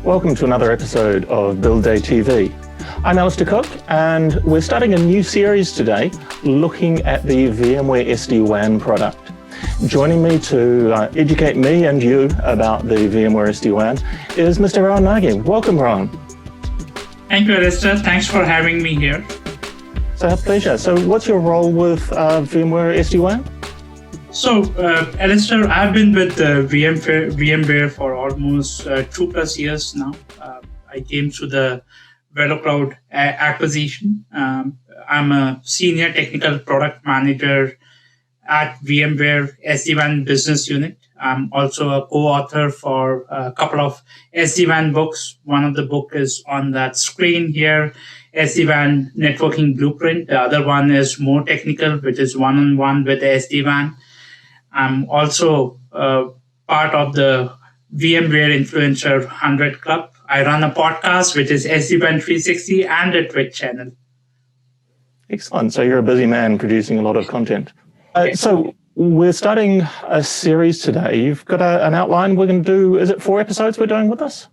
Welcome to another episode of Build Day TV. I'm Alastair Cooke, and we're starting a new series today looking at the VMware SD-WAN product. Joining me to educate me and you about the VMware SD-WAN is Mr. Rohan Naggi. Welcome, Rohan. Thank you, Alastair. Thanks for having me here. It's a pleasure. So what's your role with VMware SD-WAN? So, Alastair, I've been with VMware for almost 2+ years now. I came through the Velocloud acquisition. I'm a senior technical product manager at VMware SD-WAN business unit. I'm also a co-author for a couple of SD-WAN books. One of the book is on that screen here, SD-WAN Networking Blueprint. The other one is more technical, which is one-on-one with SD-WAN. I'm also part of the VMware Influencer 100 Club. I run a podcast, which is SD-WAN 360, and a Twitch channel. Excellent. So you're a busy man producing a lot of content. Okay. So we're starting a series today. You've got an outline we're going to do. Is it 4 episodes we're doing with this?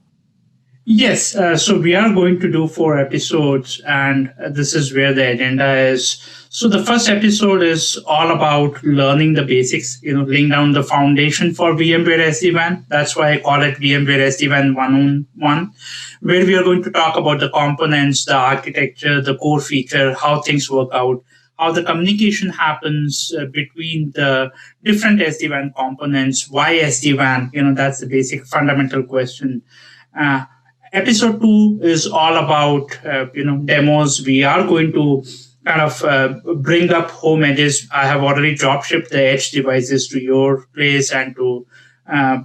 Yes. So we are going to do 4 episodes, and this is where the agenda is. So the first episode is all about learning the basics, laying down the foundation for VMware SD-WAN. That's why I call it VMware SD-WAN 101, where we are going to talk about the components, the architecture, the core feature, how things work out, how the communication happens between the different SD-WAN components, why SD-WAN, that's the basic fundamental question. Episode 2 is all about, demos. We are going to kind of bring up home edges. I have already drop shipped the edge devices to your place and to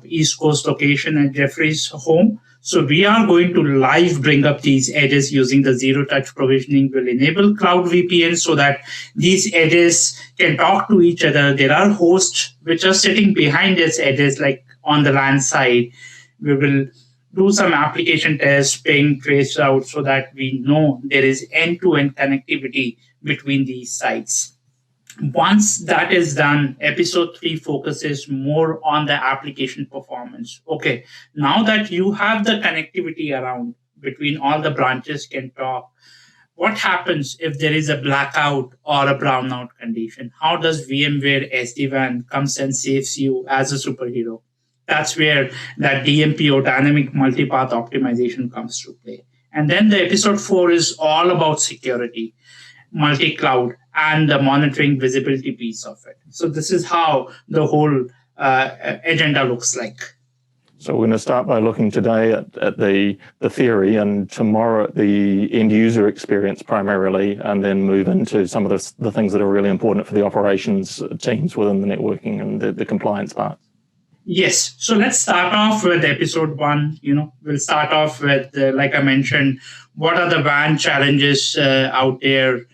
East Coast location at Jeffrey's home. So we are going to live bring up these edges using the zero-touch provisioning. Will enable Cloud VPN so that these edges can talk to each other. There are hosts which are sitting behind these edges, like on the LAN side. We will do some application tests, ping, trace out, so that we know there is end-to-end connectivity between these sites. Once that is done, episode 3 focuses more on the application performance. Okay, now that you have the connectivity around between all the branches can talk, what happens if there is a blackout or a brownout condition? How does VMware SD-WAN comes and saves you as a superhero? That's where that DMP or dynamic multipath optimization comes to play. And then the episode 4 is all about security, multi-cloud, and the monitoring visibility piece of it. So this is how the whole agenda looks like. So we're going to start by looking today at the theory, and tomorrow at the end user experience primarily, and then move into some of the things that are really important for the operations teams within the networking and the compliance parts. Yes. So let's start off with episode 1. We'll start off with, like I mentioned, what are the WAN challenges out there?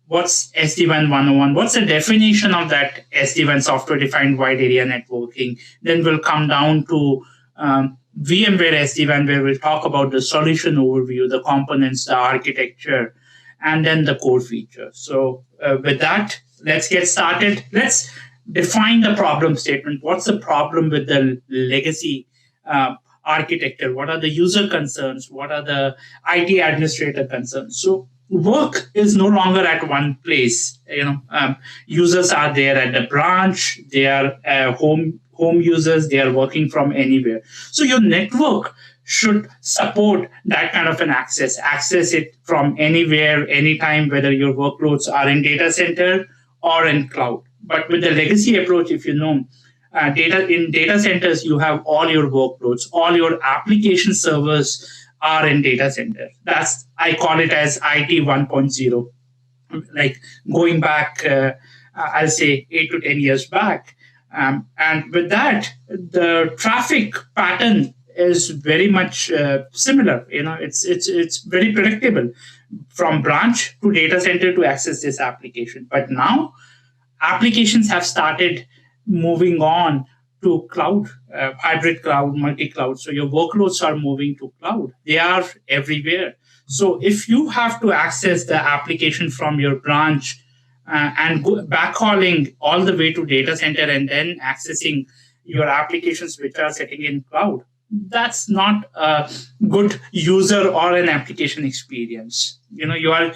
What's SD-WAN 101? What's the definition of that SD-WAN software-defined wide area networking? Then we'll come down to VMware SD-WAN, where we'll talk about the solution overview, the components, the architecture, and then the core features. So with that, let's get started. Let's define the problem statement. What's the problem with the legacy architecture? What are the user concerns? What are the IT administrator concerns? So work is no longer at one place. Users are there at the branch. They are home users. They are working from anywhere. So your network should support that kind of an access it from anywhere, anytime, whether your workloads are in data center or in cloud. But with the legacy approach, if data centers, you have all your workloads, all your application servers are in data center. I call it as IT 1.0, like going back, I'll say 8 to 10 years back. And with that, the traffic pattern is very much similar. It's very predictable from branch to data center to access this application. But now applications have started moving on to cloud, hybrid cloud, multi-cloud. So your workloads are moving to cloud. They are everywhere. So if you have to access the application from your branch and go backhauling all the way to data center and then accessing your applications which are sitting in cloud, that's not a good user or an application experience. You are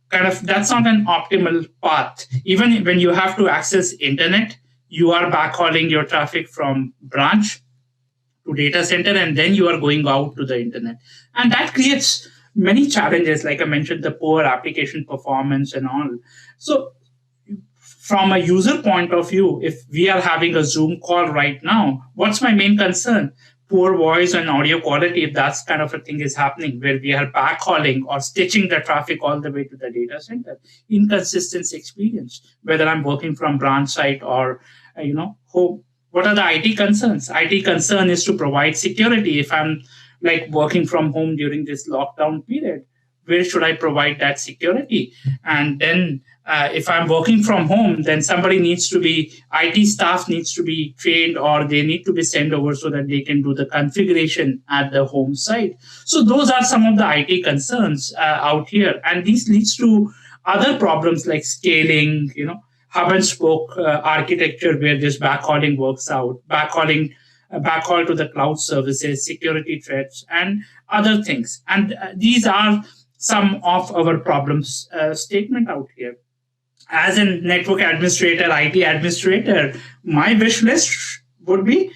that's not an optimal path. Even when you have to access internet, you are backhauling your traffic from branch to data center, and then you are going out to the internet. And that creates many challenges, like I mentioned, the poor application performance and all. So from a user point of view, if we are having a Zoom call right now, what's my main concern? Poor voice and audio quality, if that's kind of a thing is happening, where we are backhauling or stitching the traffic all the way to the data center. Inconsistent experience, whether I'm working from branch site or home. What are the IT concerns? IT concern is to provide security. If I'm like working from home during this lockdown period, where should I provide that security? And then if I'm working from home, then somebody needs to be, IT staff needs to be trained, or they need to be sent over so that they can do the configuration at the home site. So those are some of the IT concerns out here. And this leads to other problems like scaling, hub and spoke architecture, where this backhauling works out, backhaul to the cloud services, security threats, and other things. And these are some of our problems statement out here. As a network administrator, IT administrator, my wish list would be,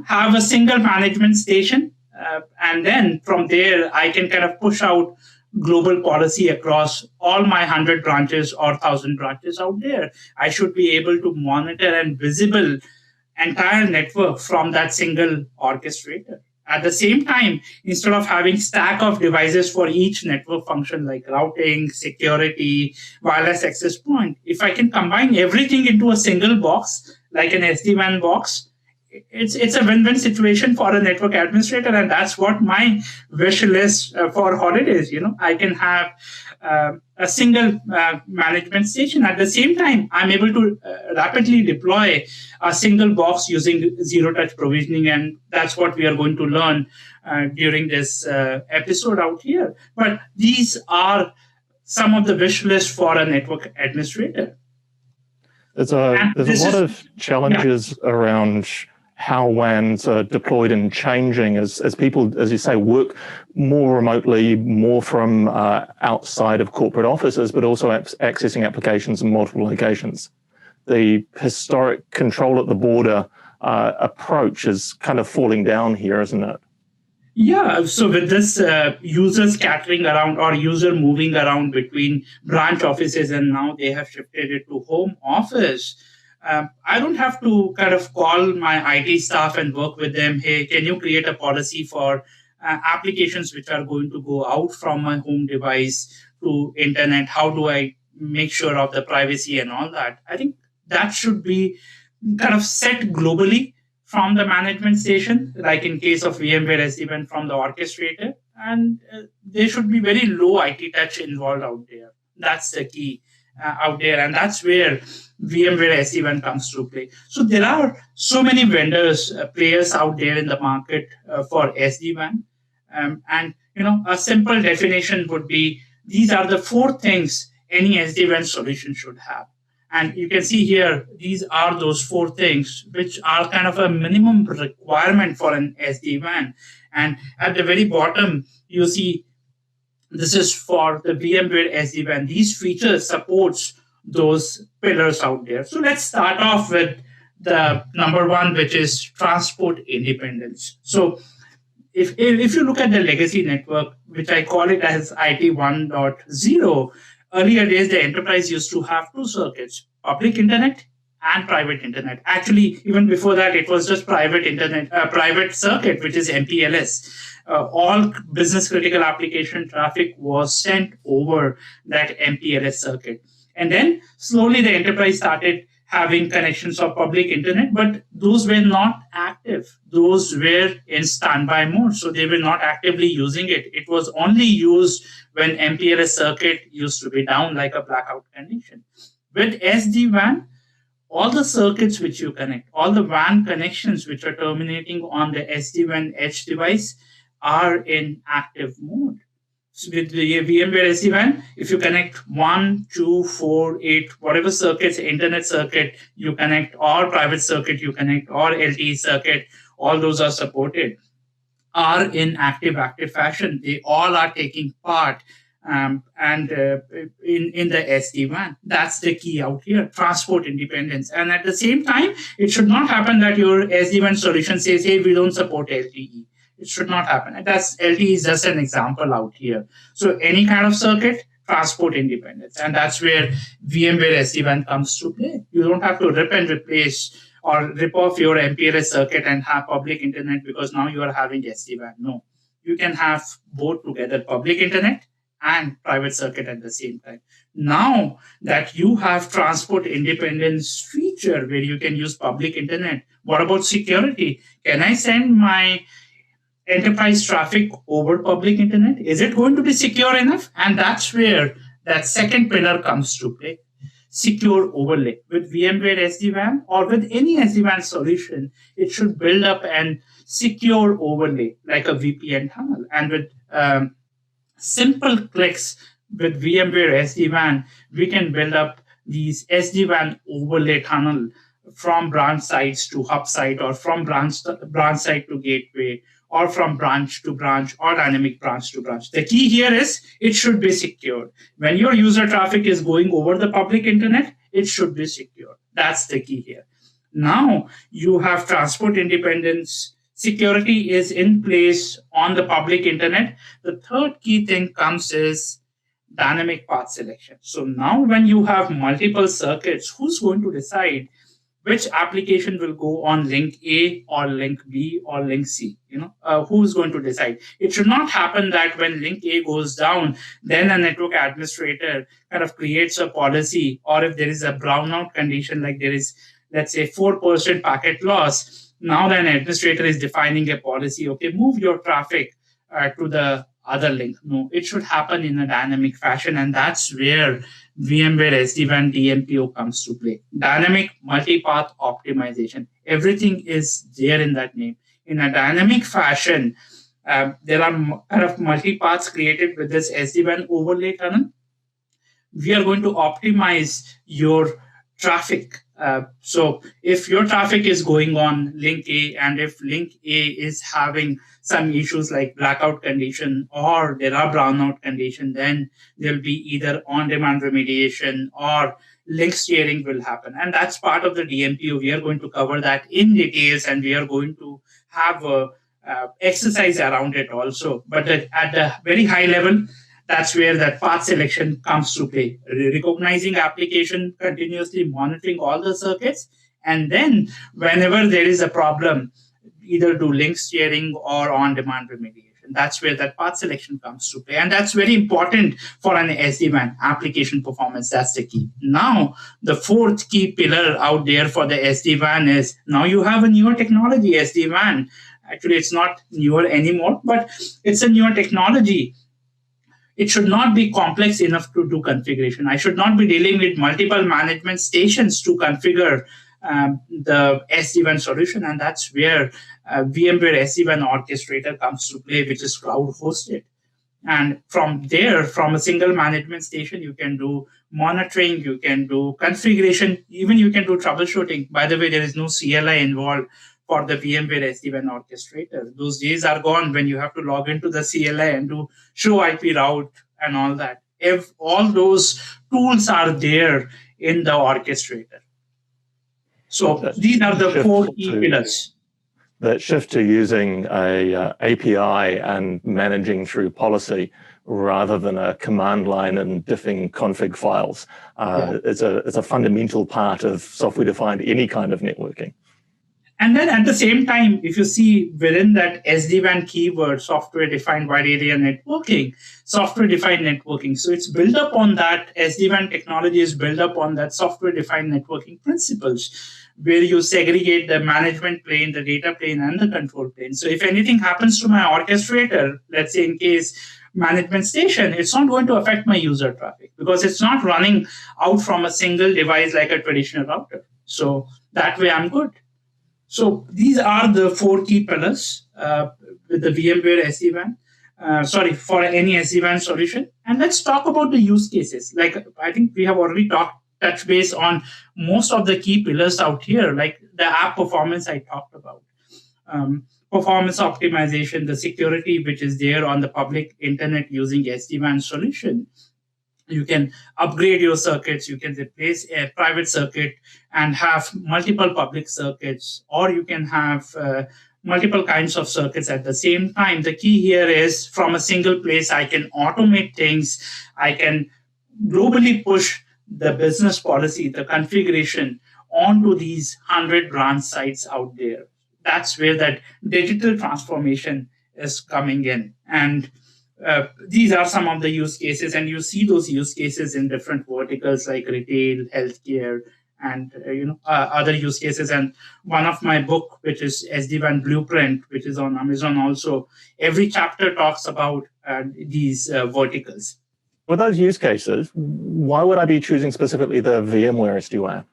have a single management station. And then from there, I can kind of push out global policy across all my 100 branches or 1,000 branches out there. I should be able to monitor and visible entire network from that single orchestrator. At the same time, instead of having stack of devices for each network function like routing, security, wireless access point, if I can combine everything into a single box, like an SD-WAN box, it's a win-win situation for a network administrator. And that's what my wish list for holidays. I can have a single management station. At the same time, I'm able to rapidly deploy a single box using zero-touch provisioning, and that's what we are going to learn during this episode out here. But these are some of the wish lists for a network administrator. There's a lot of challenges around how WANs are deployed and changing as people, as you say, work more remotely, more from outside of corporate offices, but also accessing applications in multiple locations. The historic control at the border approach is kind of falling down here, isn't it? Yeah, so with this user scattering around or user moving around between branch offices, and now they have shifted it to home office, I don't have to kind of call my IT staff and work with them. Hey, can you create a policy for applications which are going to go out from my home device to internet? How do I make sure of the privacy and all that? I think that should be kind of set globally from the management station, like in case of VMware SD-WAN from the orchestrator. And there should be very low IT touch involved out there. That's the key out there. And that's where VMware SD-WAN comes to play. So there are so many vendors, players out there in the market for SD-WAN. And a simple definition would be, these are the 4 things any SD-WAN solution should have. And you can see here, these are those 4 things which are kind of a minimum requirement for an SD-WAN. And at the very bottom, you see this is for the VMware SD-WAN. These features supports those pillars out there. So let's start off with the number 1, which is transport independence. So if you look at the legacy network, which I call it as IT 1.0, earlier days, the enterprise used to have 2 circuits, public internet and private internet. Actually, even before that, it was just private internet, private circuit, which is MPLS. All business critical application traffic was sent over that MPLS circuit. And then slowly the enterprise started having connections of public internet, but those were not active. Those were in standby mode. So they were not actively using it. It was only used when MPLS circuit used to be down, like a blackout condition. With SD-WAN, all the circuits which you connect, all the WAN connections which are terminating on the SD-WAN edge device are in active mode. So with the VMware SD-WAN, if you connect 1, 2, 4, 8, whatever circuits, internet circuit you connect, or private circuit you connect, or LTE circuit, all those are supported. are in active fashion. They all are taking part and in the SD-WAN. That's the key out here, transport independence. And at the same time, it should not happen that your SD-WAN solution says, hey, we don't support LTE. It should not happen. And that's LTE is just an example out here. So any kind of circuit, transport independence. And that's where VMware SD-WAN comes to play. You don't have to rip and replace or rip off your MPLS circuit and have public internet because now you are having SD-WAN. No, you can have both together, public internet and private circuit at the same time. Now that you have transport independence feature where you can use public internet, what about security? Can I send my enterprise traffic over public internet? Is it going to be secure enough? And that's where that second pillar comes to play. Secure overlay. With VMware SD-WAN or with any SD-WAN solution, it should build up an secure overlay like a VPN tunnel. And with simple clicks with VMware SD-WAN, we can build up these SD-WAN overlay tunnel from branch sites to hub site, or from branch site to gateway, or from branch to branch, or dynamic branch to branch. The key here is it should be secure. When your user traffic is going over the public internet, it should be secure. That's the key here. Now you have transport independence. Security is in place on the public internet. The third key thing comes is dynamic path selection. So now when you have multiple circuits, who's going to decide which application will go on link A or link B or link C? Who's going to decide? It should not happen that when link A goes down, then a network administrator kind of creates a policy, or if there is a brownout condition, like there is, let's say, 4% packet loss, now the administrator is defining a policy, okay, move your traffic to the other link. No, it should happen in a dynamic fashion. And that's where VMware SD-WAN DMPO comes to play. Dynamic multipath optimization. Everything is there in that name. In a dynamic fashion, there are kind of multipaths created with this SD-WAN overlay tunnel. We are going to optimize your traffic. So if your traffic is going on link A, and if link A is having some issues like blackout condition or there are brownout condition, then there'll be either on-demand remediation or link steering will happen. And that's part of the DMPO. We are going to cover that in details, and we are going to have a exercise around it also. But at the very high level, that's where that path selection comes to play. Recognizing application, continuously monitoring all the circuits, and then whenever there is a problem, either do link steering or on-demand remediation. That's where that path selection comes to play. And that's very important for an SD-WAN application performance. That's the key. Now, the fourth key pillar out there for the SD-WAN is now you have a newer technology, SD-WAN. Actually, it's not newer anymore, but it's a newer technology. It should not be complex enough to do configuration. I should not be dealing with multiple management stations to configure the SD-WAN solution. And that's where VMware SD-WAN Orchestrator comes to play, which is cloud hosted. And from there, from a single management station, you can do monitoring, you can do configuration, even you can do troubleshooting. By the way, there is no CLI involved for the VMware SD-WAN Orchestrator. Those days are gone when you have to log into the CLI and do show IP route and all that. If all those tools are there in the orchestrator. So these are the four key pillars. That shift to using a API and managing through policy rather than a command line and diffing config files is a fundamental part of software-defined any kind of networking. And then at the same time, if you see within that SD-WAN keyword, software-defined wide area networking, software-defined networking. So it's built up on that. SD-WAN technology is built up on that software-defined networking principles, where you segregate the management plane, the data plane, and the control plane. So if anything happens to my orchestrator, let's say in case management station, it's not going to affect my user traffic because it's not running out from a single device like a traditional router. So that way I'm good. So these are the four key pillars with the VMware SD-WAN. For any SD-WAN solution. And let's talk about the use cases. Like I think we have already touched base on most of the key pillars out here, like the app performance I talked about. performance optimization, the security which is there on the public internet using SD-WAN solution. You can upgrade your circuits, you can replace a private circuit and have multiple public circuits, or you can have multiple kinds of circuits at the same time. The key here is from a single place, I can automate things, I can globally push the business policy, the configuration onto these 100 branch sites out there. That's where that digital transformation is coming in. And these are some of the use cases, and you see those use cases in different verticals like retail, healthcare, and other use cases. And one of my book, which is SD-WAN Blueprint, which is on Amazon also, every chapter talks about these verticals. With those use cases, why would I be choosing specifically the VMware SD-WAN?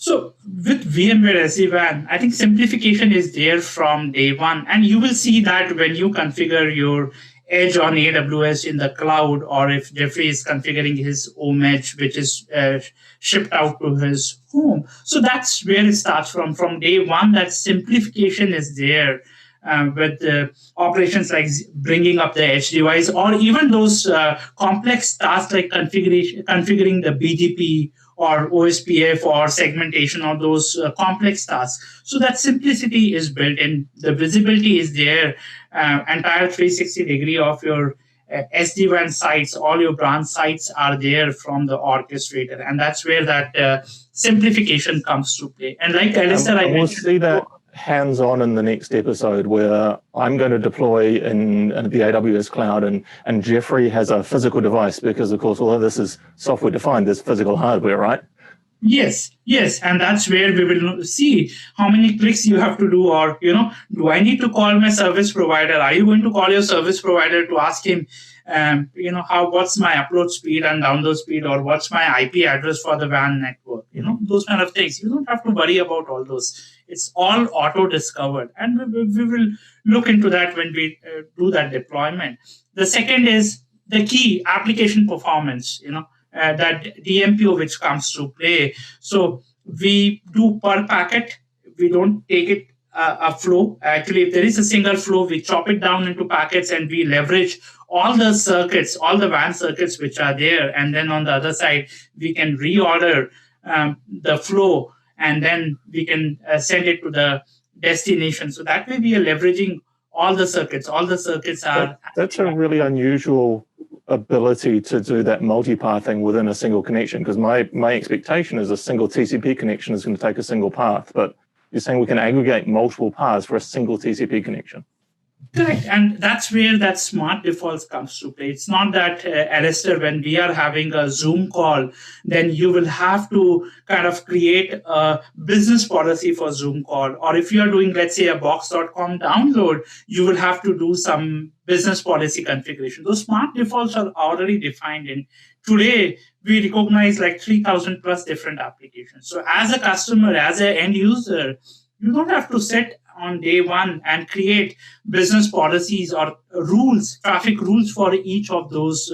So with VMware SD-WAN, I think simplification is there from day one. And you will see that when you configure your edge on AWS in the cloud, or if Jeffrey is configuring his home edge, which is shipped out to his home. So that's where it starts from. From day one, that simplification is there. With operations like bringing up the edge device, or even those complex tasks like configuring the BGP or OSPF or segmentation, or those complex tasks. So that simplicity is built in. The visibility is there. Entire 360 degree of your SD-WAN sites, all your branch sites are there from the orchestrator. And that's where that simplification comes to play. And like Alastair, I mentioned, we'll see that hands-on in the next episode, where I'm going to deploy in the AWS cloud, and Jeffrey has a physical device, because of course, although this is software defined, there's physical hardware, right? Yes, and that's where we will see how many clicks you have to do, or do I need to call my service provider? Are you going to call your service provider to ask him what's my upload speed and download speed, or what's my IP address for the WAN network? Those kind of things. You don't have to worry about all those. It's all auto-discovered. And we will look into that when we do that deployment. The second is the key application performance, that DMPO which comes to play. So we do per packet. We don't take it a flow. Actually, if there is a single flow, we chop it down into packets, and we leverage all the circuits, all the WAN circuits which are there. And then on the other side, we can reorder the flow, and then we can send it to the destination. So that way we are leveraging all the circuits. All the circuits are... That's a really unusual ability to do that multi-pathing within a single connection, because my expectation is a single TCP connection is going to take a single path, but you're saying we can aggregate multiple paths for a single TCP connection. Correct. And that's where that smart defaults comes to play. It's not that, Alastair, when we are having a Zoom call, then you will have to kind of create a business policy for Zoom call. Or if you are doing, let's say, a box.com download, you will have to do some business policy configuration. Those smart defaults are already defined in. Today, we recognize like 3,000 plus different applications. So as a customer, as an end user, you don't have to sit on day one and create business policies or rules, traffic rules for each of those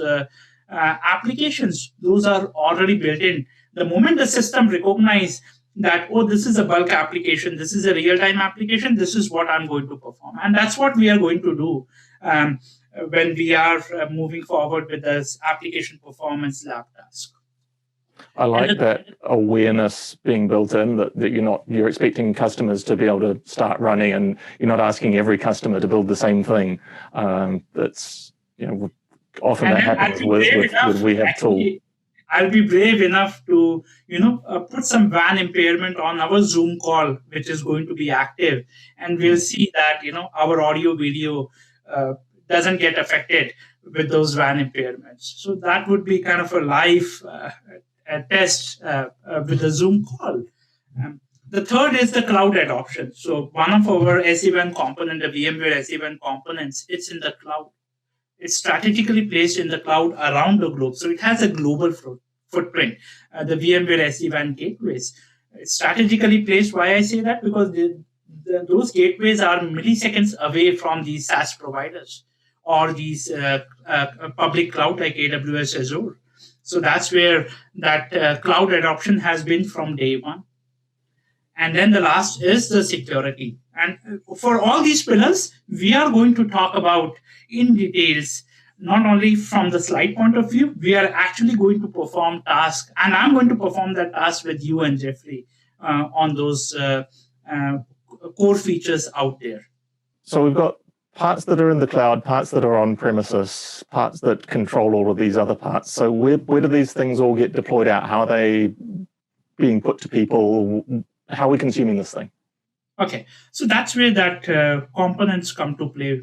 applications. Those are already built in. The moment the system recognizes that, oh, this is a bulk application, this is a real-time application, this is what I'm going to perform. And that's what we are going to do when we are moving forward with this application performance lab task. I like that awareness being built in, that you're expecting customers to be able to start running, and you're not asking every customer to build the same thing. That's often that happens with we have tool. I'll be brave enough to put some WAN impairment on our Zoom call, which is going to be active, and we'll see that our audio video doesn't get affected with those WAN impairments. So that would be kind of a live test with the Zoom call. The third is the cloud adoption. So one of our SD-WAN component, the VMware SD-WAN components, it's in the cloud. It's strategically placed in the cloud around the globe. So it has a global footprint. The VMware SD-WAN gateways. It's strategically placed. Why I say that? Because those gateways are milliseconds away from these SaaS providers or these public cloud like AWS Azure. So that's where that cloud adoption has been from day one. And then the last is the security. And for all these pillars, we are going to talk about in details, not only from the slide point of view, we are actually going to perform tasks, and I'm going to perform that task with you and Jeffrey on those core features out there. So we've got parts that are in the cloud, parts that are on premises, parts that control all of these other parts. So where do these things all get deployed out? How are they being put to people? How are we consuming this thing? Okay, so that's where that components come to play.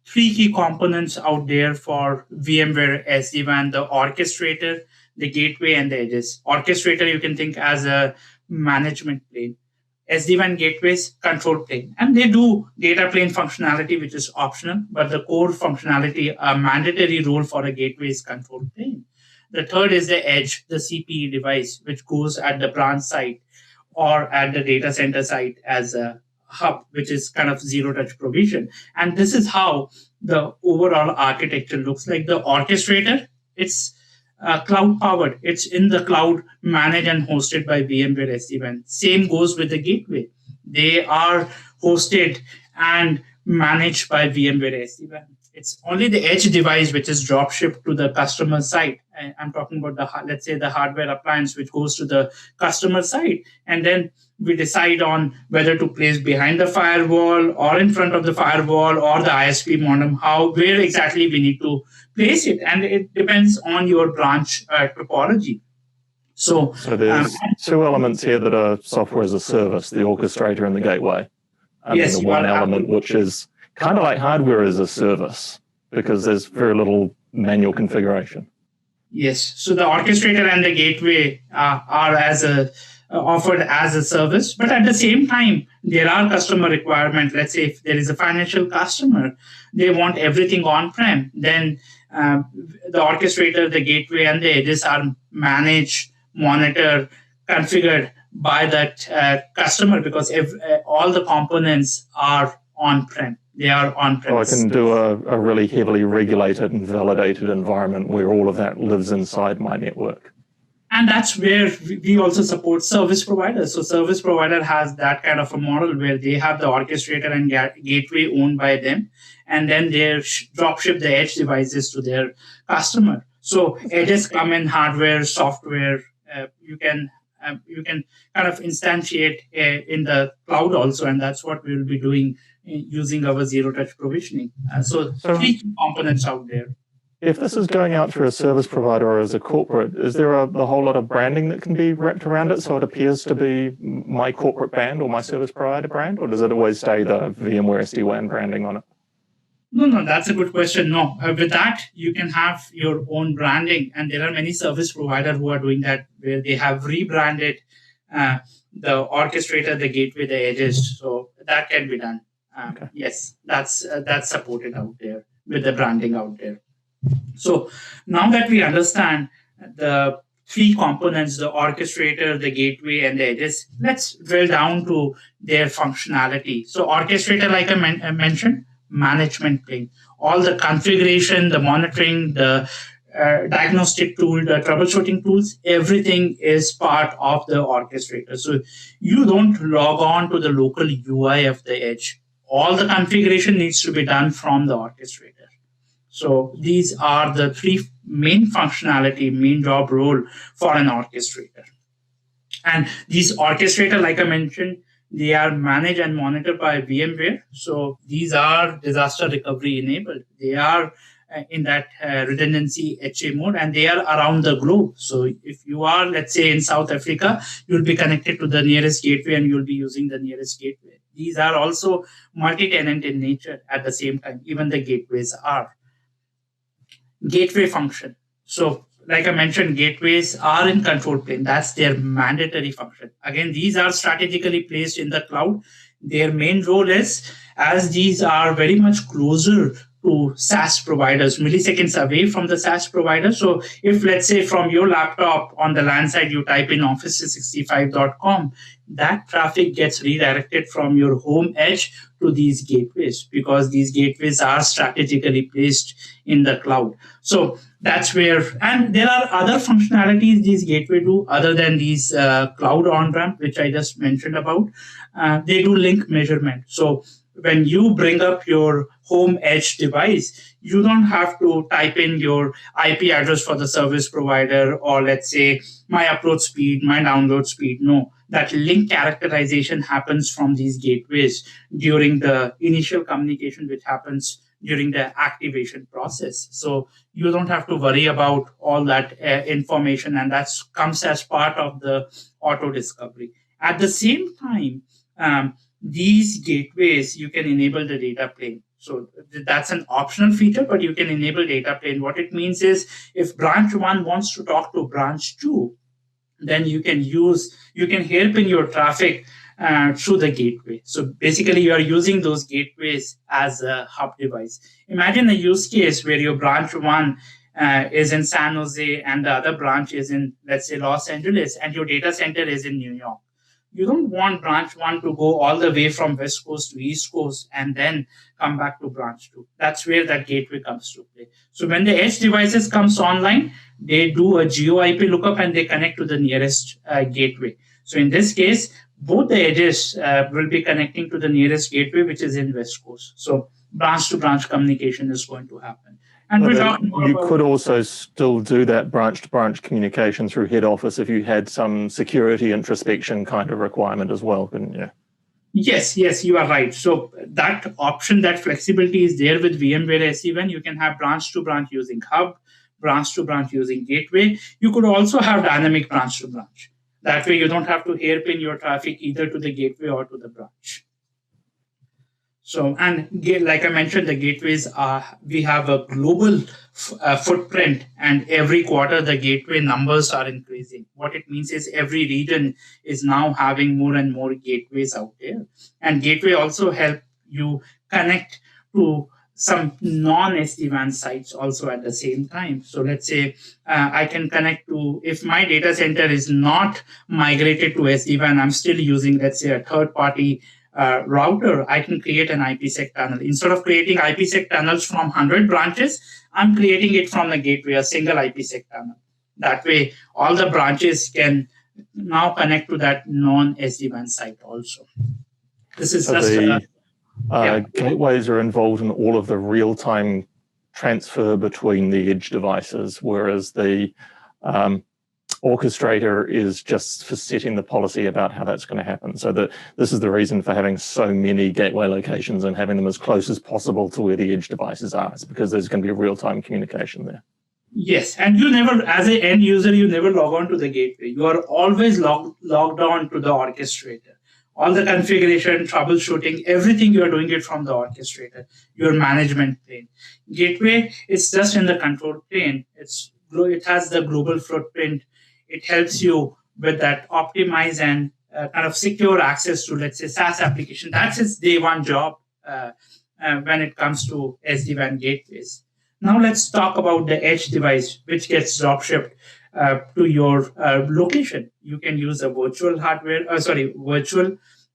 Three key components out there for VMware SD-WAN: the orchestrator, the gateway, and the edges. Orchestrator you can think as a management plane. SD-WAN gateways, control plane. And they do data plane functionality, which is optional, but the core functionality, a mandatory role for a gateway is control plane. The third is the edge, the CPE device, which goes at the branch site or at the data center site as a hub, which is kind of zero-touch provision. And this is how the overall architecture looks like. The orchestrator, it's cloud-powered. It's in the cloud, managed and hosted by VMware SD-WAN. Same goes with the gateway. They are hosted and managed by VMware SD-WAN. It's only the edge device which is drop shipped to the customer site. I'm talking about let's say the hardware appliance which goes to the customer site, and then we decide on whether to place behind the firewall or in front of the firewall or the ISP modem, where exactly we need to place it, and it depends on your branch topology. So there's two elements here that are software as a service: the orchestrator and the gateway. And yes, then the one element which is kind of like hardware as a service, because there's very little manual configuration. Yes. So the orchestrator and the gateway are offered as a service, but at the same time, there are customer requirements. Let's say if there is a financial customer, they want everything on-prem, then the orchestrator, the gateway, and the edges are managed, monitored, configured by that customer, because all the components are on-prem. They are on-premise. So I can do a really heavily regulated and validated environment where all of that lives inside my network. And that's where we also support service providers. So service provider has that kind of a model where they have the orchestrator and gateway owned by them, and then they drop ship the edge devices to their customer. So edges come in hardware, software. You can kind of instantiate in the cloud also, and that's what we'll be doing using our zero-touch provisioning. So three components out there. If this is going out through a service provider or as a corporate, is there a whole lot of branding that can be wrapped around it so it appears to be my corporate brand or my service provider brand, or does it always stay the VMware SD-WAN branding on it? No, that's a good question. No, with that, you can have your own branding, and there are many service providers who are doing that, where they have rebranded the orchestrator, the gateway, the edges. So that can be done. Okay. Yes, that's supported out there with the branding out there. So now that we understand the three components, the orchestrator, the gateway, and the edges, let's drill down to their functionality. So orchestrator, like I mentioned, management plane. All the configuration, the monitoring, the diagnostic tool, the troubleshooting tools, everything is part of the orchestrator. So you don't log on to the local UI of the edge. All the configuration needs to be done from the orchestrator. So these are the three main functionality, main job role for an orchestrator. And these orchestrator, like I mentioned, they are managed and monitored by VMware. So these are disaster recovery enabled. They are in that redundancy HA mode, and they are around the globe. So if you are, let's say, in South Africa, you'll be connected to the nearest gateway and you'll be using the nearest gateway. These are also multi-tenant in nature at the same time. Even the gateways are. Gateway function. So like I mentioned, gateways are in control plane. That's their mandatory function. Again, these are strategically placed in the cloud. Their main role is, as these are very much closer to SaaS providers, milliseconds away from the SaaS provider. So if, let's say, from your laptop on the LAN side, you type in office365.com, that traffic gets redirected from your home edge to these gateways, because these gateways are strategically placed in the cloud. So that's where, and there are other functionalities these gateway do other than these cloud on-ramp, which I just mentioned about. They do link measurement. So when you bring up your home edge device, you don't have to type in your IP address for the service provider, or let's say my upload speed, my download speed. No, that link characterization happens from these gateways during the initial communication, which happens during the activation process. So you don't have to worry about all that information, and that comes as part of the auto discovery. At the same time, these gateways, you can enable the data plane. So that's an optional feature, but you can enable data plane. What it means is, if branch 1 wants to talk to branch 2, then you can hairpin your traffic through the gateway. So basically, you are using those gateways as a hub device. Imagine a use case where your branch 1 is in San Jose and the other branch is in, let's say, Los Angeles, and your data center is in New York. You don't want branch 1 to go all the way from West Coast to East Coast and then come back to branch 2. That's where that gateway comes to play. So when the edge devices comes online, they do a geo-IP lookup and they connect to the nearest gateway. So in this case, both the edges will be connecting to the nearest gateway, which is in West Coast. So branch-to-branch communication is going to happen. And you could also still do that branch-to-branch communication through head office if you had some security introspection kind of requirement as well, couldn't you? Yes, you are right. So that option, that flexibility is there with VMware SD-WAN. You can have branch-to-branch using hub, branch-to-branch using gateway. You could also have dynamic branch-to-branch. That way you don't have to hairpin your traffic either to the gateway or to the branch. So, and like I mentioned, the gateways we have a global footprint, and every quarter the gateway numbers are increasing. What it means is every region is now having more and more gateways out there. And gateway also help you connect to some non-SD-WAN sites also at the same time. So let's say I can connect to, if my data center is not migrated to SD-WAN, I'm still using, let's say, a third-party router, I can create an IPsec tunnel. Instead of creating IPsec tunnels from 100 branches, I'm creating it from the gateway, a single IPsec tunnel. That way, all the branches can now connect to that non-SD-WAN site also. This is gateways are involved in all of the real-time transfer between the edge devices, whereas the Orchestrator is just for setting the policy about how that's going to happen. So this is the reason for having so many gateway locations and having them as close as possible to where the edge devices are. It's because there's going to be real-time communication there. Yes, and you never, as an end user, you never log on to the gateway. You are always logged on to the orchestrator. All the configuration, troubleshooting, everything you are doing it from the orchestrator, your management plane. Gateway is just in the control plane. It has the global footprint. It helps you with that optimize and kind of secure access to, let's say, SaaS application. That's its day one job when it comes to SD-WAN gateways. Now let's talk about the edge device, which gets drop shipped to your location. You can use a virtual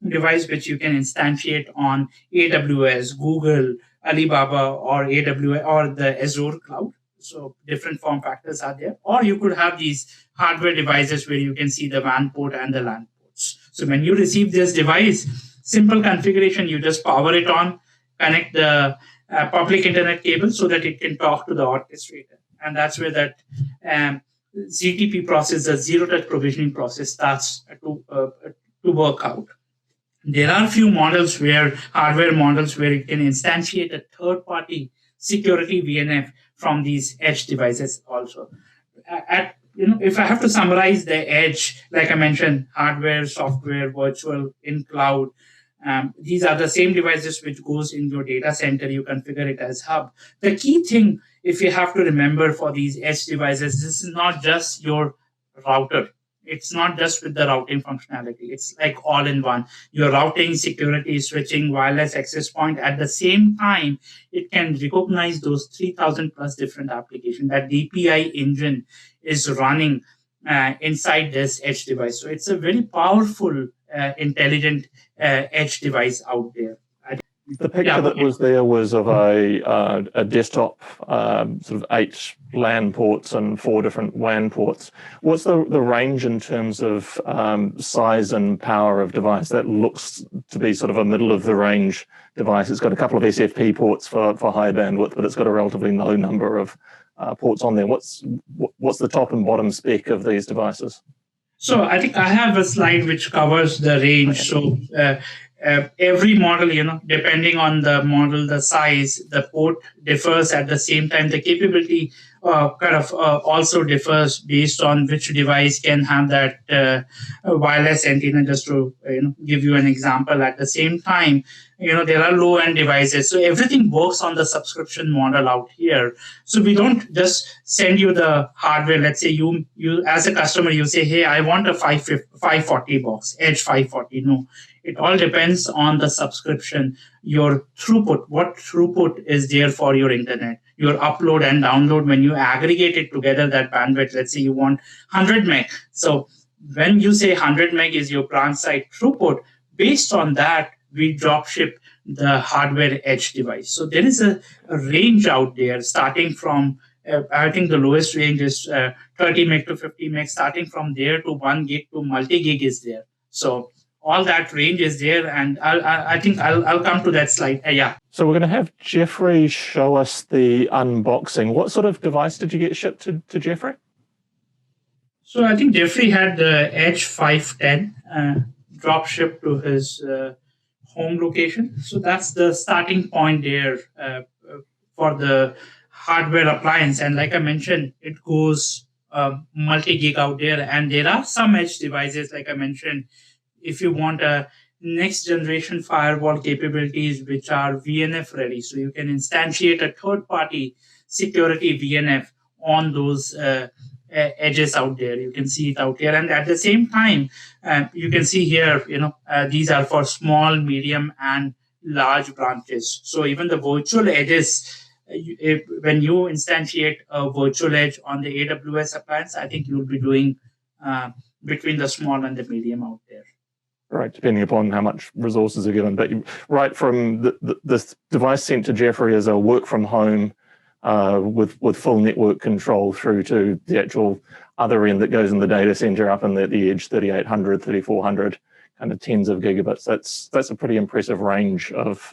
device, which you can instantiate on AWS, Google, Alibaba, or AWS, or the Azure cloud. So different form factors are there. Or you could have these hardware devices where you can see the WAN port and the LAN ports. So when you receive this device, simple configuration, you just power it on, connect the public internet cable so that it can talk to the orchestrator. And that's where that ZTP process, the zero-touch provisioning process, starts to work out. There are a few models hardware models where you can instantiate a third-party security VNF from these edge devices also. If I have to summarize the edge, like I mentioned, hardware, software, virtual, in cloud, these are the same devices which goes in your data center. You configure it as hub. The key thing, if you have to remember for these edge devices, this is not just your router. It's not just with the routing functionality. It's like all in one. Your routing, security, switching, wireless access point. At the same time, it can recognize those 3,000 plus different applications. That DPI engine is running inside this edge device. So it's a very powerful, intelligent edge device out there. The picture that was there was of a desktop, sort of 8 LAN ports and 4 different WAN ports. What's the range in terms of size and power of device? That looks to be sort of a middle of the range device. It's got a couple of SFP ports for high bandwidth, but it's got a relatively low number of ports on there. What's the top and bottom spec of these devices? So I think I have a slide which covers the range. Okay. So every model, depending on the model, the size, the port differs. At the same time, the capability also differs based on which device can have that wireless antenna. Just to give you an example, at the same time, there are low-end devices. So everything works on the subscription model out here. So we don't just send you the hardware. Let's say you as a customer, you say, hey, I want a 540 box, Edge 540. No, it all depends on the subscription, your throughput, what throughput is there for your internet, your upload and download. When you aggregate it together, that bandwidth, let's say you want 100 meg. So when you say 100 meg is your branch side throughput, based on that, we drop ship the hardware edge device. So there is a range out there starting from, I think the lowest range is 30 meg to 50 meg, starting from there to 1 gig to multi-gig is there. So all that range is there, and I think I'll come to that slide. Yeah. So we're going to have Jeffrey show us the unboxing. What sort of device did you get shipped to Jeffrey? So I think Jeffrey had the Edge 510 drop shipped to his home location. So that's the starting point there for the hardware appliance. And like I mentioned, it goes multi-gig out there. And there are some edge devices, like I mentioned, if you want a next generation firewall capabilities, which are VNF ready. So you can instantiate a third party security VNF on those edges out there. You can see it out here. And at the same time, you can see here, these are for small, medium, and large branches. So even the virtual edges, when you instantiate a virtual edge on the AWS appliance, I think you'll be doing between the small and the medium out there. Right, depending upon how much resources are given. But right from this device sent to Jeffrey as a work from home with full network control through to the actual other end that goes in the data center up in the edge, 3800, 3400, kind of tens of gigabits. That's a pretty impressive range of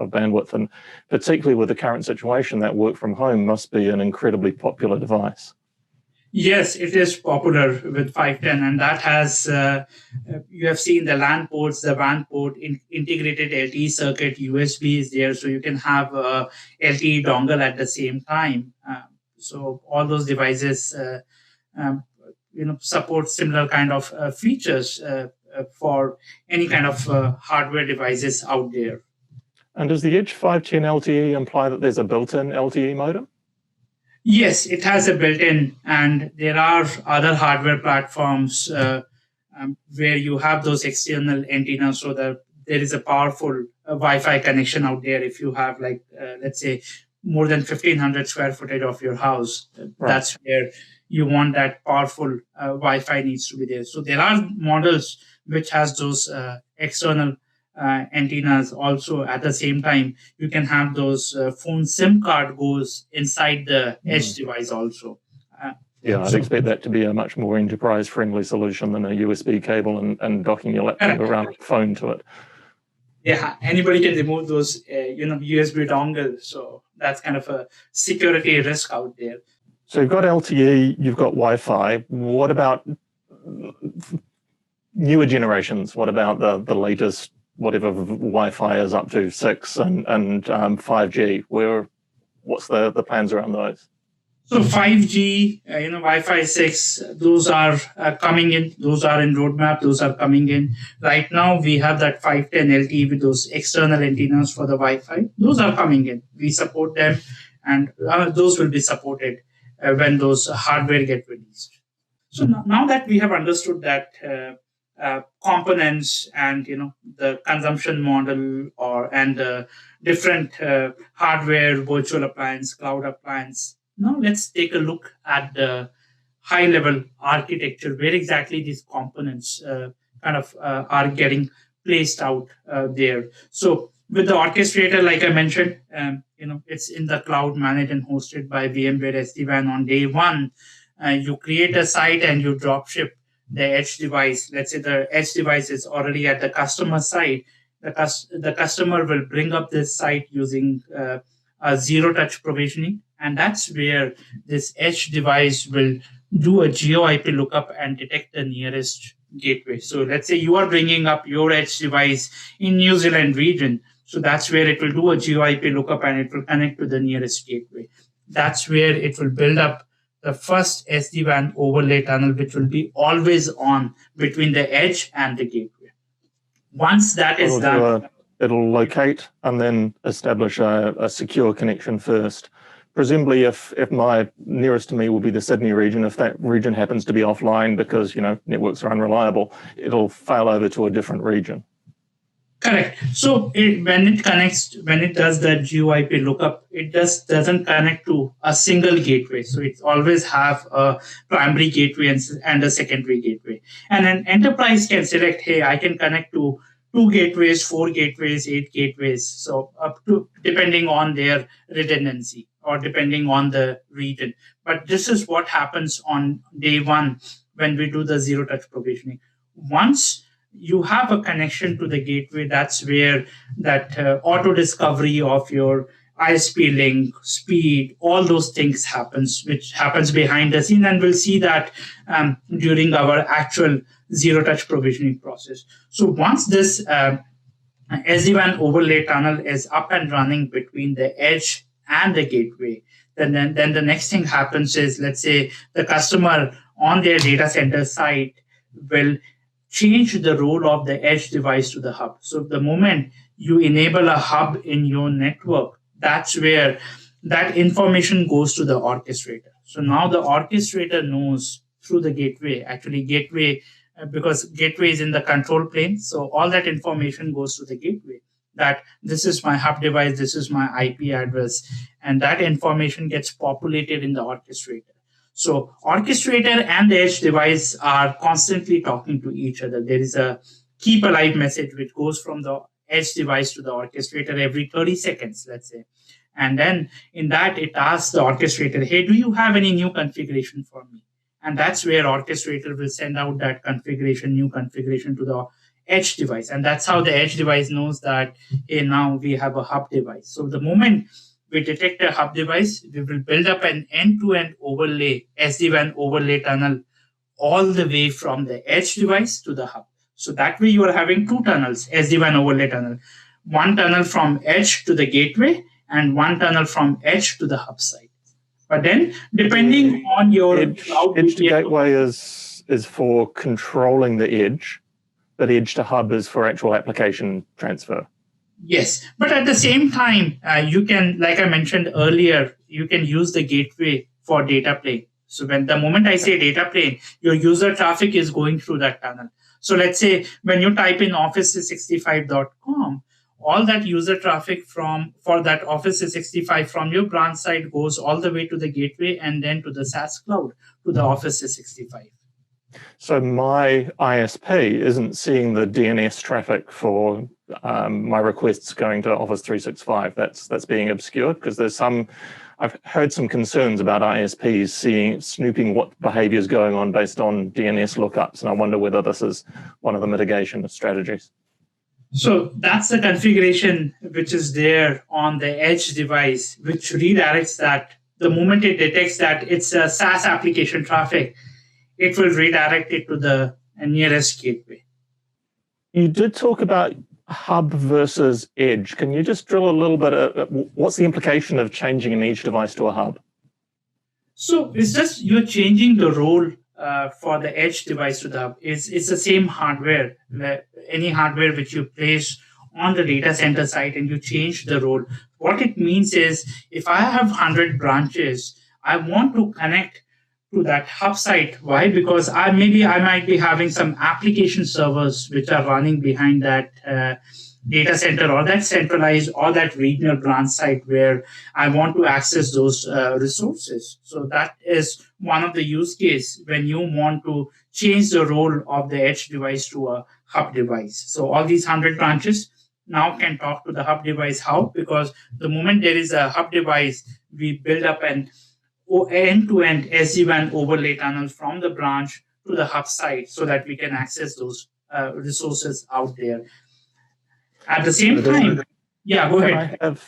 bandwidth. And particularly with the current situation, that work from home must be an incredibly popular device. Yes, it is popular with 510, and that has, you have seen the LAN ports, the WAN port, integrated LTE circuit, USB is there, so you can have a LTE dongle at the same time. So all those devices, support similar kind of features for any kind of hardware devices out there. And does the Edge 510 LTE imply that there's a built-in LTE modem? Yes, it has a built-in, and there are other hardware platforms where you have those external antennas, so that there is a powerful Wi-Fi connection out there. If you have, like, let's say, more than 1,500 square footage of your house, right, that's where you want that powerful Wi-Fi needs to be there. So there are models which has those external antennas. Also, at the same time, you can have those phone SIM card goes inside the edge device also. Yeah, I'd expect that to be a much more enterprise-friendly solution than a USB cable and docking your laptop around a phone to it. Yeah, anybody can remove those, USB dongles. So that's kind of a security risk out there. So you've got LTE, you've got Wi-Fi. What about newer generations? What about the latest, whatever Wi-Fi is up to, 6 and 5G? What's the plans around those? So 5G, Wi-Fi 6, those are coming in. Those are in roadmap. Those are coming in. Right now, we have that 510 LTE with those external antennas for the Wi-Fi. Those are coming in. We support them, and those will be supported when those hardware get released. So now that we have understood that components and the consumption model and the different hardware, virtual appliance, cloud appliance, now let's take a look at the high level architecture where exactly these components are getting placed out there. So with the orchestrator, like I mentioned, it's in the cloud, managed and hosted by VMware SD-WAN on day one. You create a site and you drop ship the edge device. Let's say the edge device is already at the customer side. The customer will bring up this site using a zero touch provisioning. And that's where this edge device will do a geo IP lookup and detect the nearest gateway. So let's say you are bringing up your edge device in New Zealand region. So that's where it will do a geo IP lookup and it will connect to the nearest gateway. That's where it will build up the first SD-WAN overlay tunnel, which will be always on between the edge and the gateway. Once that is done, it'll locate and then establish a secure connection first. Presumably, if my nearest to me will be the Sydney region, if that region happens to be offline because networks are unreliable, it'll fail over to a different region. Correct. So when it does that GeoIP lookup, it doesn't connect to a single gateway. So it always have a primary gateway and a secondary gateway. And an enterprise can select, hey, I can connect to 2 gateways, 4 gateways, 8 gateways. So up to depending on their redundancy or depending on the region. But this is what happens on day one when we do the zero touch provisioning. Once you have a connection to the gateway, that's where that auto discovery of your ISP link, speed, all those things happens, which happens behind the scene. And we'll see that during our actual zero touch provisioning process. So once this SD-WAN overlay tunnel is up and running between the edge and the gateway, then the next thing happens is, let's say the customer on their data center site will change the role of the edge device to the hub. So the moment you enable a hub in your network, that's where that information goes to the orchestrator. So now the orchestrator knows through the gateway, because gateway is in the control plane. So all that information goes to the gateway, that this is my hub device, this is my IP address, and that information gets populated in the orchestrator. So orchestrator and the edge device are constantly talking to each other. There is a keep alive message which goes from the edge device to the orchestrator every 30 seconds, let's say. And then in that, it asks the orchestrator, hey, do you have any new configuration for me? And that's where orchestrator will send out that new configuration to the edge device. And that's how the edge device knows that, hey, now we have a hub device. So the moment we detect a hub device, we will build up an end-to-end overlay, SD-WAN overlay tunnel, all the way from the edge device to the hub. So that way you are having 2 tunnels, SD-WAN overlay tunnel. One tunnel from edge to the gateway and one tunnel from edge to the hub side. But then, depending on your edge to gateway is for controlling the edge, but edge to hub is for actual application transfer. Yes, but at the same time, you can, like I mentioned earlier, you can use the gateway for data plane. So when the moment I say data plane, your user traffic is going through that tunnel. So let's say when you type in office365.com, all that user traffic for that Office 365 from your branch side goes all the way to the gateway and then to the SaaS cloud to the Office 365. So my ISP isn't seeing the DNS traffic for my requests going to Office 365. That's being obscured because I've heard some concerns about ISPs snooping what behavior is going on based on DNS lookups, and I wonder whether this is one of the mitigation strategies. So that's the configuration which is there on the edge device, which redirects that. The moment it detects that it's a SaaS application traffic, it will redirect it to the nearest gateway. You did talk about hub versus edge. Can you just drill a little bit? What's the implication of changing an edge device to a hub? So it's just you're changing the role for the edge device to the hub. It's the same hardware, any hardware which you place on the data center site and you change the role. What it means is if I have 100 branches, I want to connect to that hub site. Why? Because I might be having some application servers which are running behind that data center or that centralized or that regional branch site where I want to access those resources. So that is one of the use case when you want to change the role of the edge device to a hub device. So all these 100 branches now can talk to the hub device. How? Because the moment there is a hub device, we build up an end-to-end SD-WAN overlay tunnel from the branch to the hub site so that we can access those resources out there. At the same time, yeah, go ahead. I have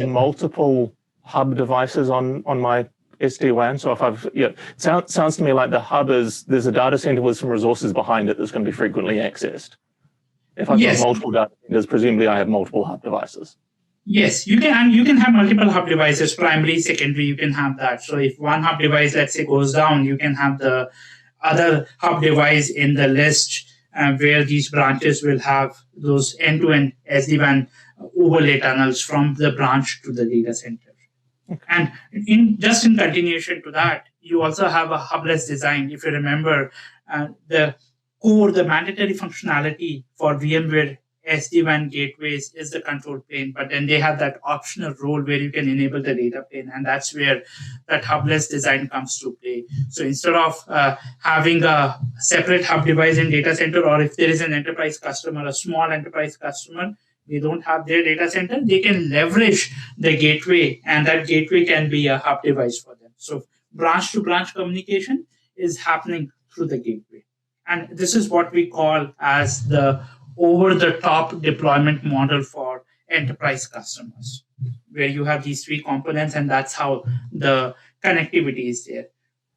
multiple hub devices on my SD-WAN. So if sounds to me like the hub there's a data center with some resources behind it that's going to be frequently accessed. If I've got multiple data centers, presumably I have multiple hub devices. Yes, you can have multiple hub devices, primary, secondary, you can have that. So if one hub device, let's say, goes down, you can have the other hub device in the list where these branches will have those end-to-end SD-WAN overlay tunnels from the branch to the data center. Okay. And in continuation to that, you also have a hubless design. If you remember, the mandatory functionality for VMware SD-WAN gateways is the control plane, but then they have that optional role where you can enable the data plane, and that's where that hubless design comes to play. So instead of having a separate hub device in data center, or if there is an enterprise customer, a small enterprise customer, they don't have their data center, they can leverage the gateway, and that gateway can be a hub device for them. So branch to branch communication is happening through the gateway. And this is what we call as the over-the-top deployment model for enterprise customers, where you have these three components, and that's how the connectivity is there.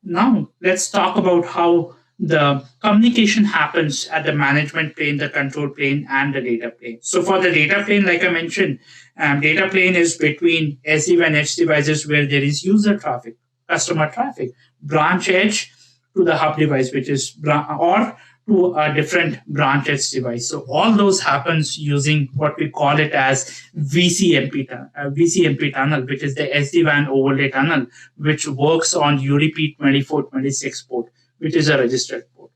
Now, let's talk about how the communication happens at the management plane, the control plane, and the data plane. So for the data plane, like I mentioned, data plane is between SD-WAN edge devices where there is user traffic, customer traffic, branch edge to the hub device, which is or to a different branch edge device. So all those happens using what we call it as VCMP tunnel, which is the SD-WAN overlay tunnel, which works on UDP 2426 port, which is a registered port.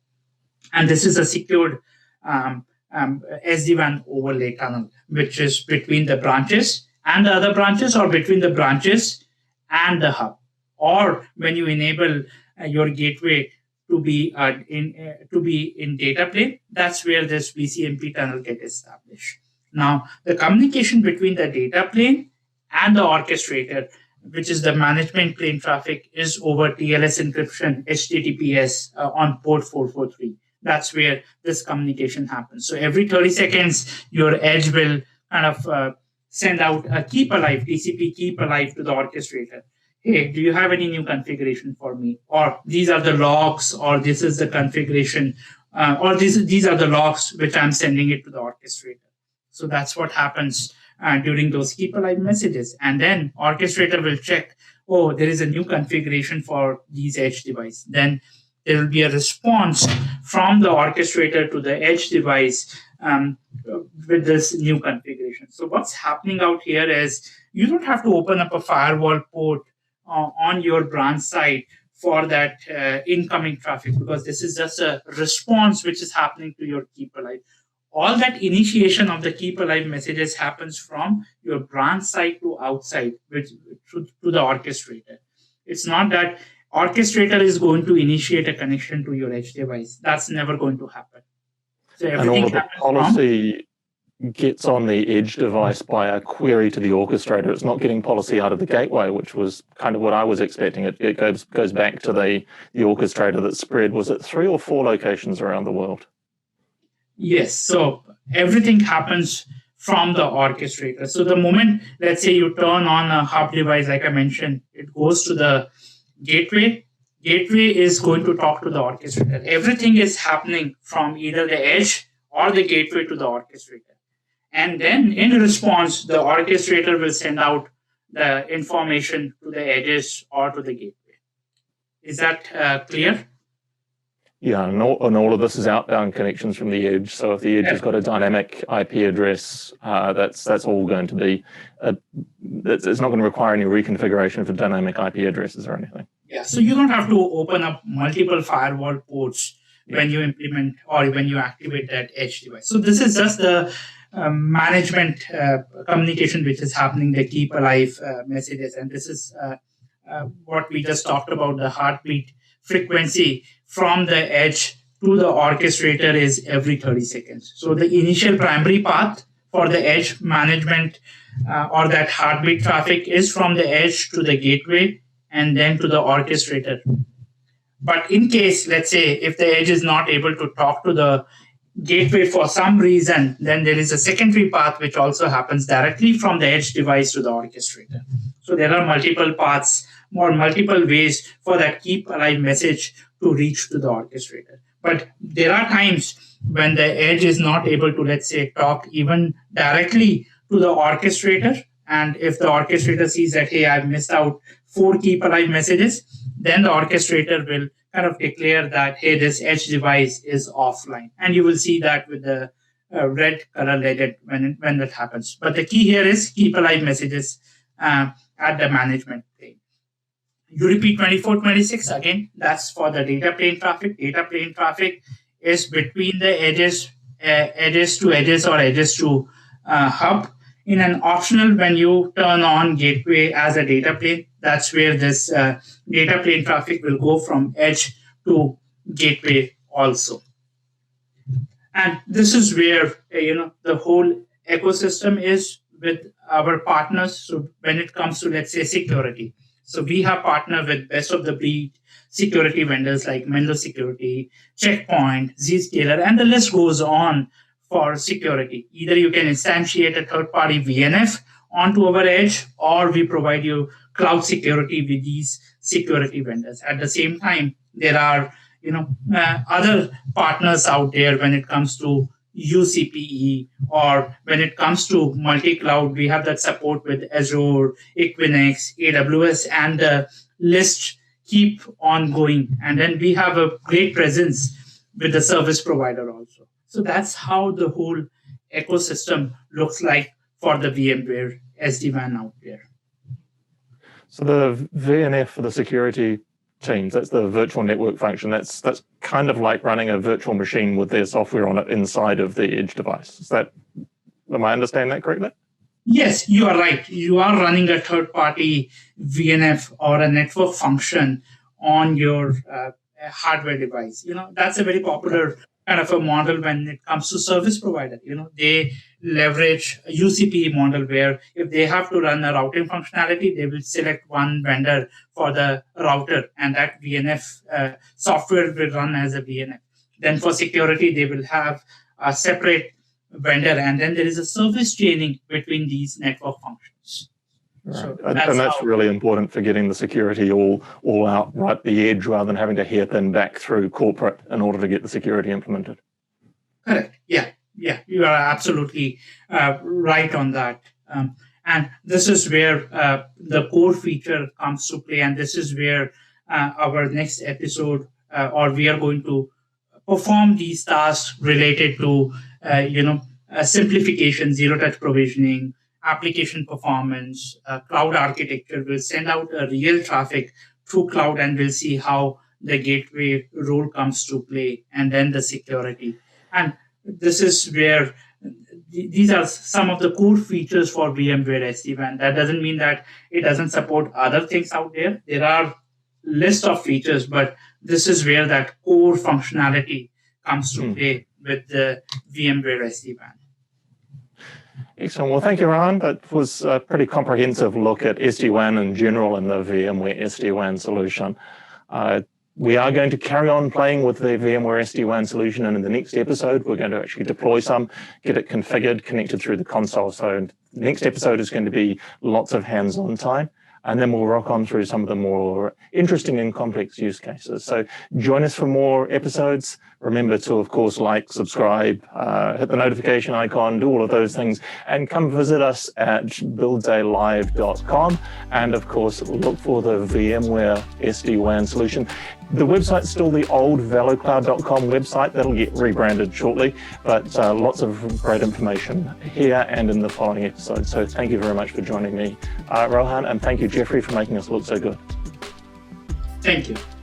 And this is a secured SD-WAN overlay tunnel, which is between the branches and the other branches, or between the branches and the hub. Or when you enable your gateway to be in data plane, that's where this VCMP tunnel gets established. Now, the communication between the data plane and the orchestrator, which is the management plane traffic, is over TLS encryption, HTTPS on port 443. That's where this communication happens. So every 30 seconds, your edge will kind of send out a keep alive, TCP keep alive to the orchestrator. Hey, do you have any new configuration for me? Or these are the logs, or this is the configuration, or these are the logs which I'm sending it to the orchestrator. So that's what happens during those keep alive messages. And then orchestrator will check, oh, there is a new configuration for these edge device. Then there will be a response from the orchestrator to the edge device with this new configuration. So what's happening out here is you don't have to open up a firewall port on your branch side for that incoming traffic, because this is just a response which is happening to your keep alive. All that initiation of the keep alive messages happens from your branch side to outside, which to the orchestrator. It's not that orchestrator is going to initiate a connection to your edge device. That's never going to happen. So everything and all of the policy gets on the edge device by a query to the orchestrator. It's not getting policy out of the gateway, which was kind of what I was expecting. It goes back to the orchestrator that's spread. Was it 3 or 4 locations around the world? Yes. So everything happens from the orchestrator. So the moment, let's say you turn on a hub device, like I mentioned, it goes to the gateway. Gateway is going to talk to the orchestrator. Everything is happening from either the edge or the gateway to the orchestrator. And then in response, the orchestrator will send out the information to the edges or to the gateway. Is that clear? Yeah, and all of this is outbound connections from the edge. So if the edge has got a dynamic IP address, that's all going to be, it's not going to require any reconfiguration for dynamic IP addresses or anything. Yeah, so you don't have to open up multiple firewall ports when you implement or when you activate that edge device. So this is just the management communication which is happening, the keep alive messages. And this is what we just talked about, the heartbeat frequency from the edge to the orchestrator is every 30 seconds. So the initial primary path for the edge management or that heartbeat traffic is from the edge to the gateway and then to the orchestrator. But in case, let's say, if the edge is not able to talk to the gateway for some reason, then there is a secondary path which also happens directly from the edge device to the orchestrator. So there are multiple paths or multiple ways for that keep alive message to reach to the orchestrator. But there are times when the edge is not able to, let's say, talk even directly to the orchestrator. And if the orchestrator sees that, hey, I've missed out 4 keep alive messages, then the orchestrator will kind of declare that, hey, this edge device is offline. And you will see that with the red color legend when that happens. But the key here is keep alive messages at the management plane. You repeat 2426 again, that's for the data plane traffic. Data plane traffic is between the edges to edges or edges to hub. In an optional, when you turn on gateway as a data plane, that's where this data plane traffic will go from edge to gateway also. And this is where the whole ecosystem is with our partners. So when it comes to, let's say, security, so we have partnered with best of the breed security vendors like Menlo Security, Checkpoint, Zscaler, and the list goes on for security. Either you can instantiate a third-party VNF onto our edge, or we provide you cloud security with these security vendors. At the same time, there are other partners out there when it comes to UCPE, or when it comes to multi-cloud, we have that support with Azure, Equinix, AWS, and the list keep on going. And then we have a great presence with the service provider also. So that's how the whole ecosystem looks like for the VMware SD-WAN out there. So the VNF for the security teams, that's the virtual network function. That's kind of like running a virtual machine with their software on it inside of the edge device. Am I understanding that correctly? Yes, you are right. You are running a third-party VNF or a network function on your hardware device. That's a very popular kind of a model when it comes to service provider. They leverage a UCPE model where if they have to run a routing functionality, they will select one vendor for the router, and that VNF software will run as a VNF. Then for security, they will have a separate vendor, and then there is a service chaining between these network functions. Right. So that's really important for getting the security all out right at the edge, rather than having to hairpin back through corporate in order to get the security implemented. Correct. Yeah, you are absolutely right on that. And this is where the core feature comes to play, and this is where our next episode, or we are going to perform these tasks related to, simplification, zero-touch provisioning, application performance, cloud architecture. Will send out a real traffic through cloud, and we'll see how the gateway role comes to play, and then the security. And this is where these are some of the core features for VMware SD-WAN. That doesn't mean that it doesn't support other things out there. There are list of features, but this is where that core functionality comes to play with the VMware SD-WAN. Excellent. Well, thank you, Rohan. That was a pretty comprehensive look at SD-WAN in general and the VMware SD-WAN solution. We are going to carry on playing with the VMware SD-WAN solution, and in the next episode, we're going to actually deploy some, get it configured, connected through the console. So the next episode is going to be lots of hands-on time, and then we'll rock on through some of the more interesting and complex use cases. So join us for more episodes. Remember to, of course, like, subscribe, hit the notification icon, do all of those things, and come visit us at builddaylive.com. And, of course, look for the VMware SD-WAN solution. The website's still the old velocloud.com website. That'll get rebranded shortly, but lots of great information here and in the following episodes. So thank you very much for joining me, Rohan, and thank you, Jeffrey, for making us look so good. Thank you.